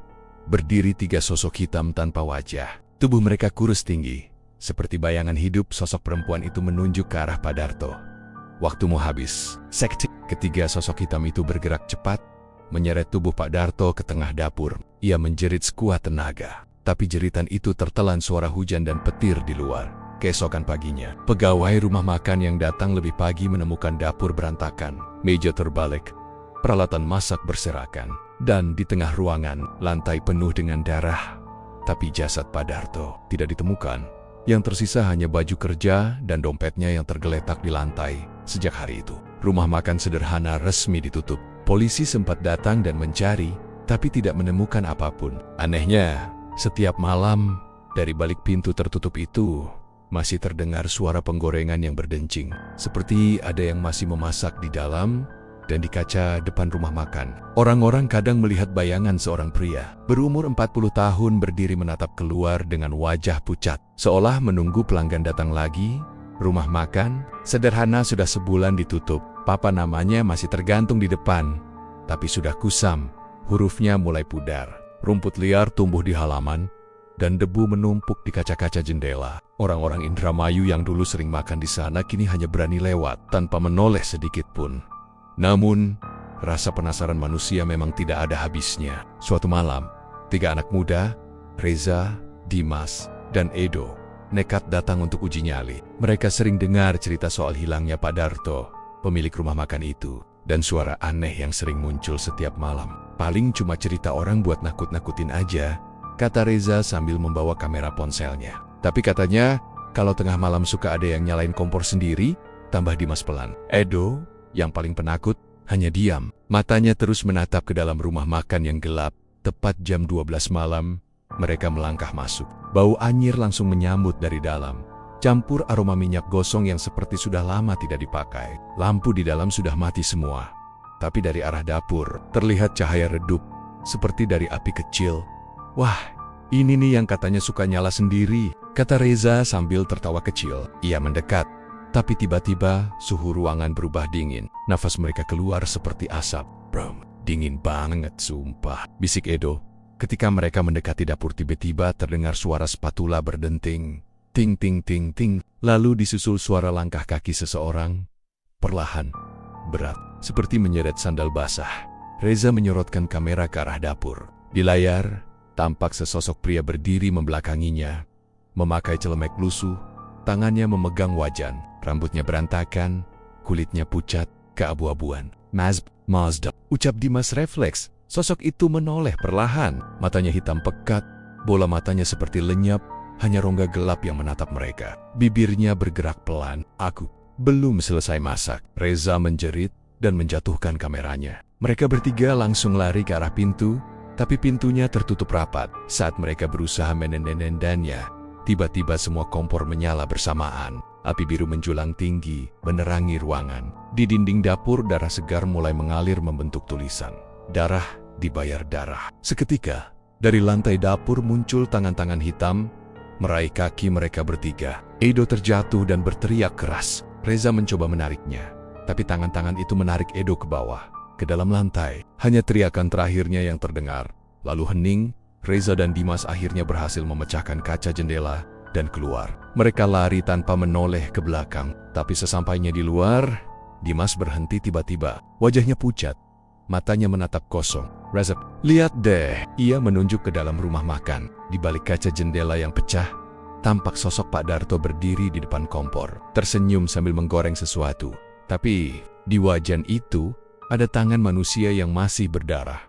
berdiri 3 sosok hitam tanpa wajah. Tubuh mereka kurus tinggi, seperti bayangan hidup. Sosok perempuan itu menunjuk ke arah Pak Darto. "Waktumu habis." Ketiga sosok hitam itu bergerak cepat, menyeret tubuh Pak Darto ke tengah dapur. Ia menjerit sekuat tenaga, tapi jeritan itu tertelan suara hujan dan petir di luar. Keesokan paginya, pegawai rumah makan yang datang lebih pagi menemukan dapur berantakan, meja terbalik, peralatan masak berserakan, dan di tengah ruangan, lantai penuh dengan darah. Tapi jasad Pak Darto tidak ditemukan. Yang tersisa hanya baju kerja dan dompetnya yang tergeletak di lantai. Sejak hari itu, rumah makan sederhana resmi ditutup. Polisi sempat datang dan mencari, tapi tidak menemukan apapun. Anehnya, setiap malam, dari balik pintu tertutup itu, masih terdengar suara penggorengan yang berdencing. Seperti ada yang masih memasak di dalam dan di kaca depan rumah makan. Orang-orang kadang melihat bayangan seorang pria berumur 40 tahun berdiri menatap keluar dengan wajah pucat, seolah menunggu pelanggan datang lagi. Rumah makan sederhana sudah sebulan ditutup. Papan namanya masih tergantung di depan, tapi sudah kusam. Hurufnya mulai pudar. Rumput liar tumbuh di halaman, dan debu menumpuk di kaca-kaca jendela. Orang-orang Indramayu yang dulu sering makan di sana kini hanya berani lewat tanpa menoleh sedikit pun. Namun, rasa penasaran manusia memang tidak ada habisnya. Suatu malam, 3 anak muda, Reza, Dimas, dan Edo nekat datang untuk uji nyali. Mereka sering dengar cerita soal hilangnya Pak Darto, pemilik rumah makan itu, dan suara aneh yang sering muncul setiap malam. Paling cuma cerita orang buat nakut-nakutin aja, kata Reza sambil membawa kamera ponselnya. Tapi katanya, kalau tengah malam suka ada yang nyalain kompor sendiri, tambah Dimas pelan. Edo, yang paling penakut, hanya diam. Matanya terus menatap ke dalam rumah makan yang gelap. Tepat jam 12 malam, mereka melangkah masuk. Bau anyir langsung menyambut dari dalam. Campur aroma minyak gosong yang seperti sudah lama tidak dipakai. Lampu di dalam sudah mati semua. Tapi dari arah dapur, terlihat cahaya redup, seperti dari api kecil. Wah, ini nih yang katanya suka nyala sendiri, kata Reza sambil tertawa kecil. Ia mendekat, tapi tiba-tiba suhu ruangan berubah dingin. Nafas mereka keluar seperti asap. Bro, dingin banget sumpah, bisik Edo. Ketika mereka mendekati dapur tiba-tiba terdengar suara spatula berdenting. Ting ting ting ting, lalu disusul suara langkah kaki seseorang. Perlahan, berat, seperti menyeret sandal basah. Reza menyorotkan kamera ke arah dapur. Di layar, tampak sesosok pria berdiri membelakanginya. Memakai celemek lusuh, tangannya memegang wajan. Rambutnya berantakan, kulitnya pucat, keabu-abuan. Mazda, ucap Dimas refleks. Sosok itu menoleh perlahan. Matanya hitam pekat, bola matanya seperti lenyap, hanya rongga gelap yang menatap mereka. Bibirnya bergerak pelan. Aku belum selesai masak. Reza menjerit dan menjatuhkan kameranya. Mereka bertiga langsung lari ke arah pintu, tapi pintunya tertutup rapat. Saat mereka berusaha menendannya, tiba-tiba semua kompor menyala bersamaan. Api biru menjulang tinggi, menerangi ruangan. Di dinding dapur, darah segar mulai mengalir membentuk tulisan. Darah dibayar darah. Seketika, dari lantai dapur muncul tangan-tangan hitam, meraih kaki mereka bertiga. Edo terjatuh dan berteriak keras. Reza mencoba menariknya, tapi tangan-tangan itu menarik Edo ke bawah, ke dalam lantai. Hanya teriakan terakhirnya yang terdengar. Lalu hening, Reza dan Dimas akhirnya berhasil memecahkan kaca jendela dan keluar. Mereka lari tanpa menoleh ke belakang, tapi sesampainya di luar, Dimas berhenti tiba-tiba. Wajahnya pucat, matanya menatap kosong. Reza, lihat deh. Ia menunjuk ke dalam rumah makan. Di balik kaca jendela yang pecah, tampak sosok Pak Darto berdiri di depan kompor, tersenyum sambil menggoreng sesuatu. Tapi di wajan itu ada tangan manusia yang masih berdarah.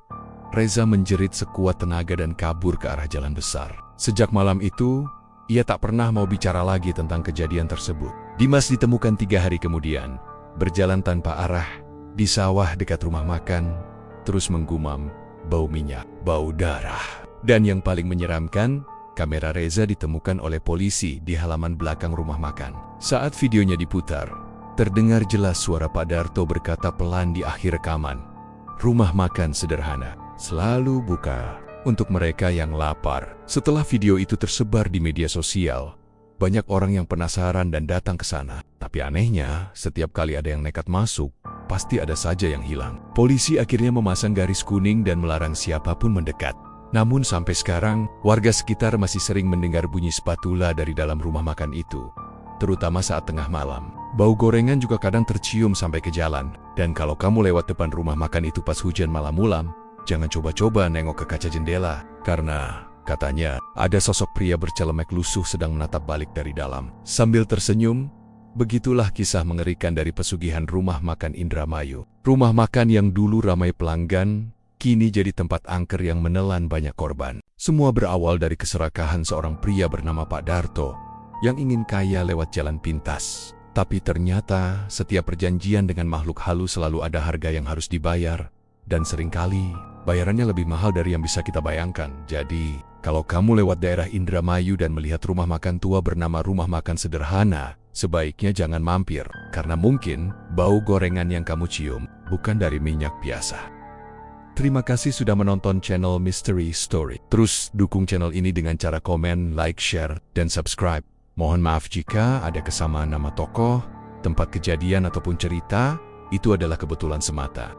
Reza menjerit sekuat tenaga dan kabur ke arah jalan besar. Sejak malam itu, ia tak pernah mau bicara lagi tentang kejadian tersebut. Dimas ditemukan 3 hari kemudian, berjalan tanpa arah, di sawah dekat rumah makan, terus menggumam, bau minyak, bau darah. Dan yang paling menyeramkan, kamera Reza ditemukan oleh polisi di halaman belakang rumah makan. Saat videonya diputar, terdengar jelas suara Pak Darto berkata pelan di akhir rekaman, "Rumah makan sederhana, selalu buka untuk mereka yang lapar." Setelah video itu tersebar di media sosial, banyak orang yang penasaran dan datang ke sana. Tapi anehnya, setiap kali ada yang nekat masuk, pasti ada saja yang hilang. Polisi akhirnya memasang garis kuning dan melarang siapapun mendekat. Namun sampai sekarang, warga sekitar masih sering mendengar bunyi spatula dari dalam rumah makan itu, terutama saat tengah malam. Bau gorengan juga kadang tercium sampai ke jalan. Dan kalau kamu lewat depan rumah makan itu pas hujan malam-malam, jangan coba-coba nengok ke kaca jendela, karena katanya ada sosok pria bercelemek lusuh sedang menatap balik dari dalam. Sambil tersenyum, begitulah kisah mengerikan dari pesugihan rumah makan Indramayu. Rumah makan yang dulu ramai pelanggan, kini jadi tempat angker yang menelan banyak korban. Semua berawal dari keserakahan seorang pria bernama Pak Darto yang ingin kaya lewat jalan pintas. Tapi ternyata setiap perjanjian dengan makhluk halus selalu ada harga yang harus dibayar, dan seringkali bayarannya lebih mahal dari yang bisa kita bayangkan. Jadi, kalau kamu lewat daerah Indramayu dan melihat rumah makan tua bernama Rumah Makan Sederhana, sebaiknya jangan mampir, karena mungkin bau gorengan yang kamu cium bukan dari minyak biasa. Terima kasih sudah menonton channel Mystery Story. Terus dukung channel ini dengan cara komen, like, share, dan subscribe. Mohon maaf jika ada kesamaan nama tokoh, tempat kejadian ataupun cerita, itu adalah kebetulan semata.